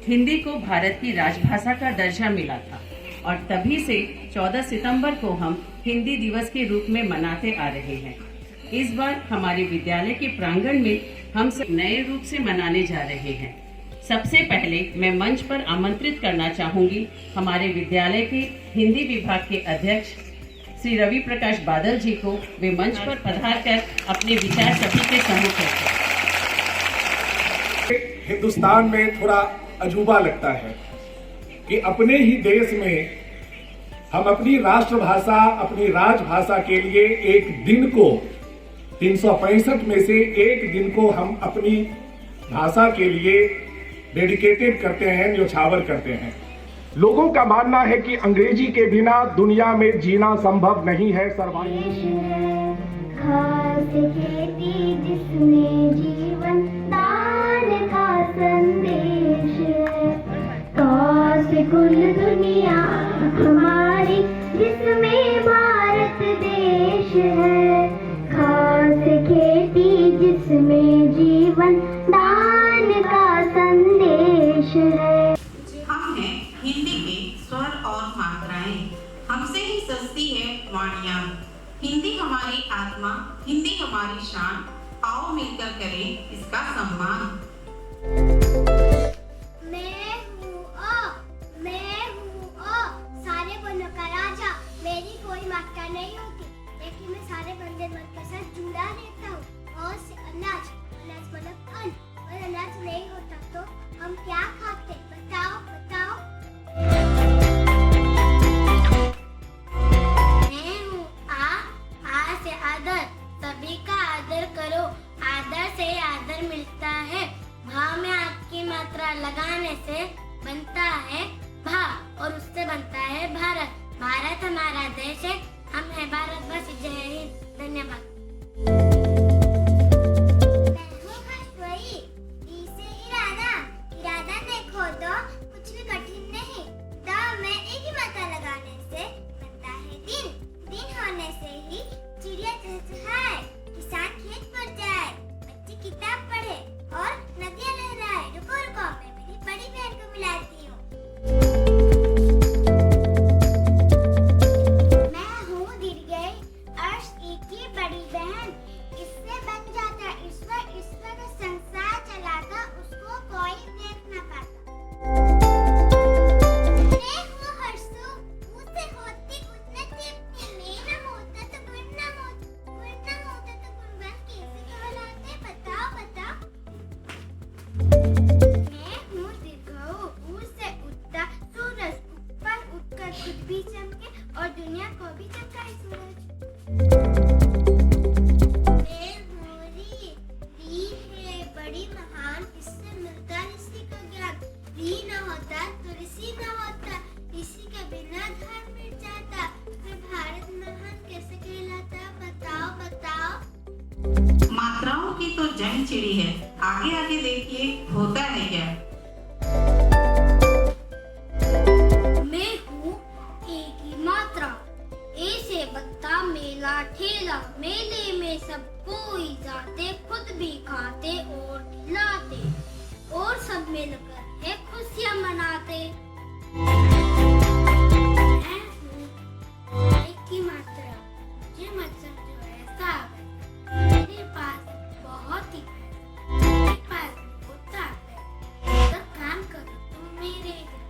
हिंदी को भारत की राजभाषा का दर्जा मिला था और तभी से 14 सितंबर को हम हिंदी दिवस के रूप में मनाते आ रहे हैं। इस बार हमारे विद्यालय के प्रांगण में हम सब नए रूप से मनाने जा रहे हैं। सबसे पहले मैं मंच पर आमंत्रित करना चाहूंगी हमारे विद्यालय के हिंदी विभाग के अध्यक्ष श्री रवि प्रकाश बादल जी को। वे मंच पर पधार कर अपने विचार सभी के सम्मुख रखें। हिंदुस्तान में थोड़ा अजूबा लगता है कि अपने ही देश में हम अपनी राष्ट्रभाषा, अपनी राजभाषा के लिए एक दिन को 365 में से एक दिन को हम अपनी भाषा के लिए डेडिकेटेड करते हैं, न्योछावर करते हैं। लोगों का मानना है कि अंग्रेजी के बिना दुनिया में जीना संभव नहीं है। खास खेती जिसमें जीवन दान का संदेश है, खास कुल दुनिया हमारी जिसमें भारत देश है, खास खेती जिसमें जीवन दान का संदेश है। हम हैं हिंदी के स्वर और मात्राएं, हमसे ही सस्ती है वाणियां। हिंदी हमारी आत्मा, हिंदी हमारी शान, आओ मिलकर करें इसका सम्मान। मैं हूँ सारे वर्णों का राजा। मेरी कोई मात्रा नहीं होती, लेकिन मैं सारे बंदे मन के साथ जुड़ा रहता हूँ। और से अनाज मतलब अन्न, और अनाज नहीं होता तो हम क्या खाते? बताओ बताओ। मैं हूँ आ से आदर, सभी का आदर करो, आदर से आदर मिलता है। भा में आपकी मात्रा लगाने से बनता है भा, और उससे बनता है भारत। भारत हमारा देश है, हम है भारतवासी। जय हिंद, धन्यवाद। इरादा देखो तो कुछ भी कठिन नहीं। दाव में एक ही मात्रा लगाने से बनता है दिन। दिन होने से ही चिड़िया चहचहाए, किसान खेत पर जाए, बच्चे किताब पढ़े और नदियाँ लहराए। रुको रुको, मैं मेरी बड़ी बहन को मिलाती हूँ। मैं हूँ दीर्घई अर्श ई की बड़ी बहन। इससे बन जाता ईश्वर, ईश्वर का संसार चलाता, उसको कोई देख न पाता। मैं हूँ हर्षु, उससे होती उन्नति अपनी। मैं न होता तो गुण न होता, गुण न होता तो गुणवान कैसे कहलाते? बताओ बताओ। मैं हूँ दीर्घऊ, उससे उठता सूरज, ऊपर उठकर खुद भी चमके और दुनिया को भी चमकाए सूरज। मैं हूँ री, री है बड़ी महान, इससे मिलता ऋषि का ज्ञान। री न होता तो ऋषि न होता, ऋषि के बिना धर्म मिट जाता, फिर भारत महान कैसे कहलाता? बताओ बताओ। मात्राओं की तो जंग छिड़ी है, आगे आगे देखिए होता है क्या। मैं हूँ एक ही मात्रा, ए से बत्ता मेला ठेला। मेले में सब कोई जाते, खुद भी खाते और खिलाते, और सब मिलकर है खुशियाँ मनाते। मैं हूँ एक ही मात्रा, ये मत समझो ऐसा। मेरे पास बहुत ही पैसा, मेरे पास होता है, तो काम करो तुम मेरे घर।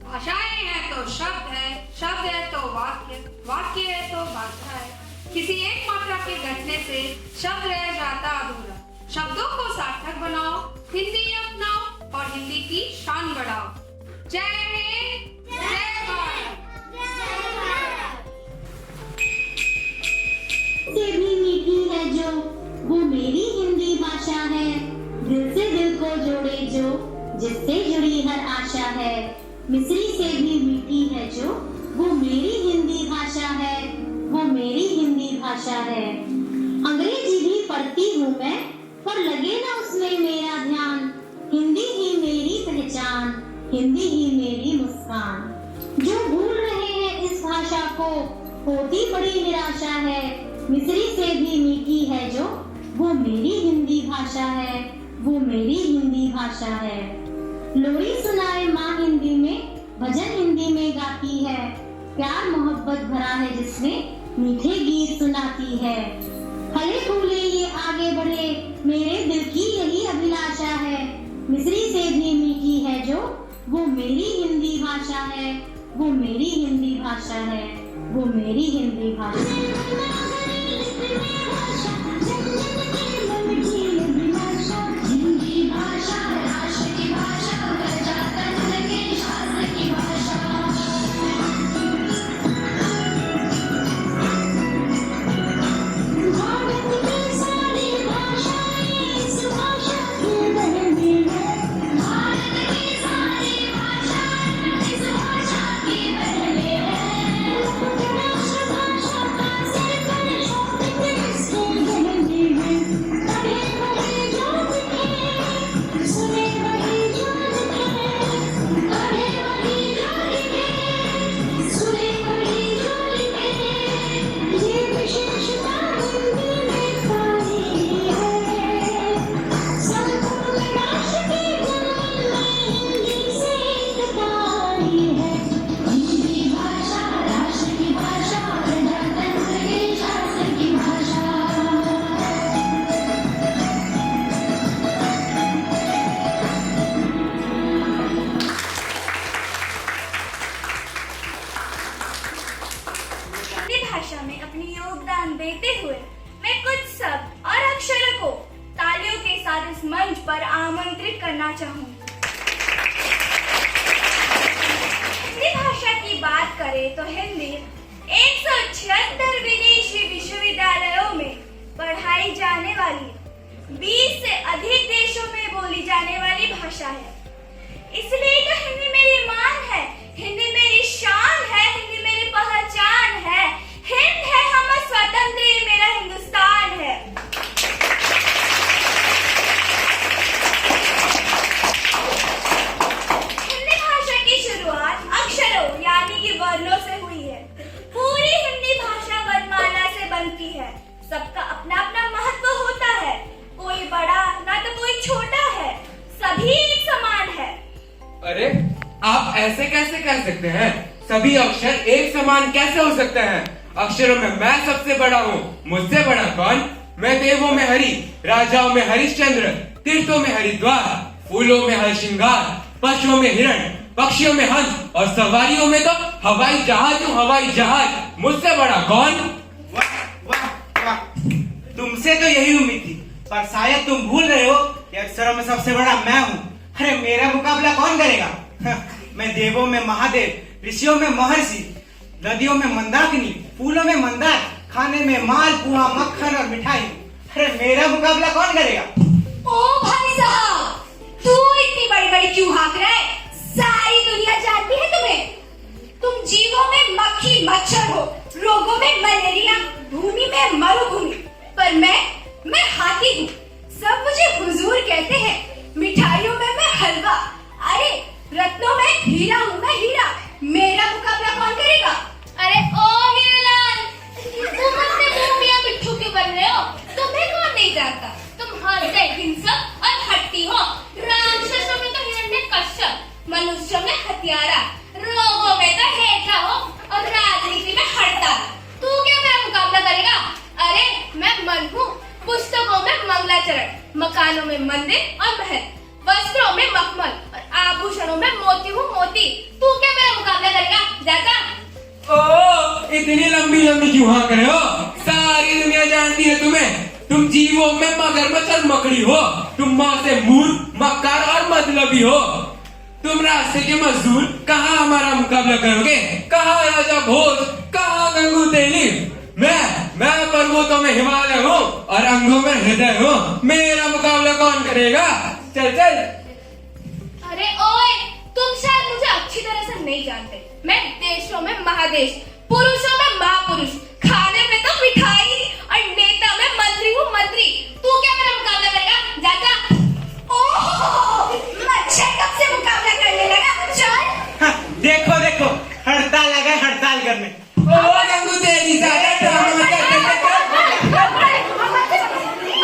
भाषाएं हैं तो शब्द है, शब्द है तो वाक्य, वाक्य है तो भाषा है। किसी एक मात्रा के घटने से शब्द रह जाता अधूरा। शब्दों को सार्थक बनाओ, हिंदी अपनाओ और हिंदी की शान बढ़ाओ। जय हिंद, जय भारत। से भी मीठी है जो, वो मेरी हिंदी भाषा है। दिल से दिल को जोड़े जो, जिससे जुड़ी हर आशा है। मिस्री से भी मीठी है जो, वो मेरी हिंदी भाषा है, वो मेरी हिंदी भाषा है। अंग्रेजी भी पढ़ती हूँ मैं, पर लगे ना उसमें मेरा ध्यान। हिंदी ही मेरी पहचान, हिंदी ही मेरी मुस्कान। जो भूल रहे हैं इस भाषा को, होती बड़ी निराशा है। मिस्री से भी मीठी है जो, वो मेरी हिंदी भाषा है, वो मेरी हिंदी भाषा है। लोरी सुनाए माँ हिंदी में, भजन हिंदी में गाती है। प्यार मोहब्बत भरा है जिसमें, मीठे गीत सुनाती है। फले फूले ये आगे बढ़े, मेरे दिल की यही अभिलाषा है। मिस्री से भी मीठी है जो, वो मेरी हिंदी भाषा है, वो मेरी हिंदी भाषा है, वो मेरी हिंदी भाषा है। भाषा में अपनी योगदान देते हुए मैं कुछ शब्द और अक्षरों को तालियों के साथ इस मंच पर आमंत्रित करना चाहूंगी। हिंदी भाषा की बात करें तो हिंदी 176 विदेशी विश्वविद्यालयों में पढ़ाई जाने वाली 20 से अधिक देशों में बोली जाने वाली भाषा है। इसलिए तो हिंदी मेरी मान है, हिंदी मेरी शान है, हिंदी मेरी पहचान है। हिंद है हम स्वतंत्र, मेरा हिंदुस्तान है। हिंदी भाषा की शुरुआत अक्षरों यानी कि वर्णों से हुई है। पूरी हिंदी भाषा वर्णमाला से बनती है। सबका अपना अपना महत्व होता है, कोई बड़ा ना तो कोई छोटा है, सभी एक समान है। अरे आप ऐसे कैसे कह सकते हैं? सभी अक्षर एक समान कैसे हो सकते हैं? अक्षरों में मैं सबसे बड़ा हूँ, मुझसे बड़ा कौन? मैं देवों में हरि, राजाओं में हरिश्चंद्र, तीर्थों में हरिद्वार, फूलों में हरश्रृंगार, पशुओं में हिरण, पक्षियों में हंस और सवारियों में तो हवाई जहाज हूँ, हवाई जहाज। मुझसे बड़ा कौन? वाह वाह वाह, तुमसे तो यही उम्मीद थी, पर शायद तुम भूल रहे हो कि अक्षरों में सबसे बड़ा मैं हूँ। अरे मेरा मुकाबला कौन करेगा? मैं देवों में महादेव, ऋषियों में महर्षि, नदियों में मंदाकिनी, फूलों में मंदार, खाने में माल पुआ मक्खन और मिठाई। अरे मेरा मुकाबला कौन करेगा? ओ भाई साहब, तू इतनी बड़ी बड़ी क्यों हाँक रहा है? सारी दुनिया जानती है तुम्हें। तुम जीवों में मक्खी मच्छर हो, रोगों में मलेरिया, भूमि में मरुभूमि, पर मैं हाथी हूँ। सब मुझे हुजूर कहते हैं, मिठाइयों में मैं हलवा, अरे रत्नों में हीरा हूँ मैं हीरा। मेरा मुकाबला कौन करेगा? अरे ओ हीरालाल, तुम अपने मुंह में मिट्ठू क्यों बन रहे हो? तुम्हें कौन नहीं जानता? तुम हंसते हिंसक और हट्टी हो। राक्षसों में तो हिरण्यकश्यप, मनुष्यों में हत्यारा, रोगों में तो हेठा हो और राजनीति में हड़ताल। तू क्या मेरा मुकाबला करेगा? अरे मैं मन हूँ, पुस्तकों में मंगलाचरण, मकानों में मंदिर और महल, वस्त्रों में मखमल और आभूषणों में मोती हूँ मोती। तू क्या मेरा मुकाबला करेगा? जाता। ओ, इतनी लंबी लंबी क्यों हाँक रहे हो? सारी दुनिया जानती है तुम्हें। तुम जीवों में मगरमच्छ और मकड़ी हो। तुम माँ से मूर्ख, मक्कार और मतलबी हो। तुम रास्ते के मजदूर, कहाँ हमारा मुकाबला करोगे? कहाँ राजा भोज, कहाँ गंगू तेली? मैं पर्वतों में हिमालय हूँ और अंगों में हृदय हूँ। मेरा मुकाबला कौन करेगा? चल चल। अरे ओए, तुम शायद मुझे अच्छी तरह से नहीं जानते। मैं देशों में महादेश, पुरुषों में महापुरुष, खाने में तो मिठाई और नेता में मंत्री हूँ मंत्री। तू क्या मेरा मुकाबला करेगा? जा। ओह, मच्छर कब से मुकाबला करने लगा? चल। हाँ, देखो देखो हड़ताल लगा है, हड़ताल करने। ओ गंगू तेरी सारा ड्रामा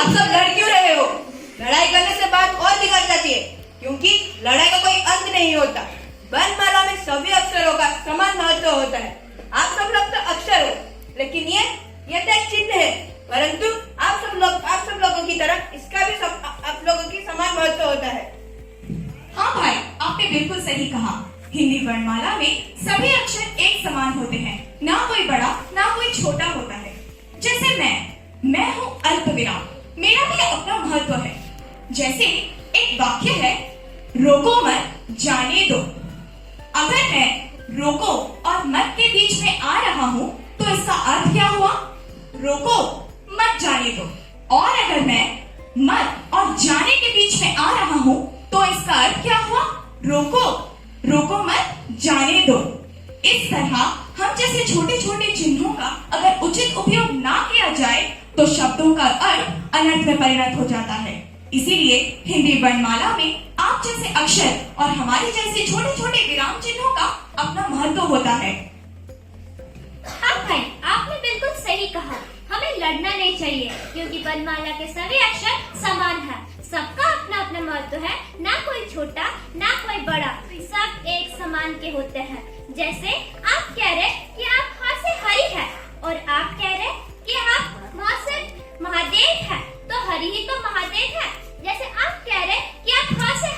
आप सब लड़ क्यों रहे हो? लड़ाई करने से बात और बिगड़ जाती है, क्योंकि लड़ाई का कोई अंत नहीं होता। वर्णमाला में सभी अक्षरों का समान महत्व होता है। आप सब लोग तो अक्षर हो, लेकिन ये तो एक चिन्ह है, परंतु आप सब लोगों की तरह इसका भी आप लोगों की समान महत्व होता है। हाँ भाई, आपने बिल्कुल सही कहा। हिंदी वर्णमाला में सभी अक्षर एक समान होते हैं, ना कोई बड़ा ना कोई छोटा होता है। जैसे मैं हूँ अल्पविराम, मेरा भी अपना महत्व है। जैसे एक वाक्य है, रोको मत जाने दो। अगर मैं रोको और मत के बीच में आ रहा हूँ तो इसका अर्थ क्या हुआ? रोको मत जाने दो। और अगर मैं मत और जाने के बीच में आ रहा हूँ तो इसका अर्थ क्या हुआ? रोको मत जाने दो। इस तरह हम जैसे छोटे छोटे चिन्हों का अगर उचित उपयोग ना किया जाए तो शब्दों का अर्थ अनर्थ में परिणत हो जाता है। इसीलिए हिंदी वर्णमाला में आप जैसे अक्षर और हमारे जैसे छोटे छोटे विराम चिन्हों का अपना महत्व होता है। हाँ भाई, आपने बिल्कुल सही कहा। हमें लड़ना नहीं चाहिए, क्योंकि वर्णमाला के सभी अक्षर समान हैं। सबका अपना अपना महत्व है, ना कोई छोटा ना कोई बड़ा, सब एक समान के होते हैं। जैसे आप कह रहे कि आप हाथ से हरी है और आप कह रहे कि आप माँ से महादेव है, तो हरी ही तो महादेव है। जैसे आप कह रहे कि आप हाथ से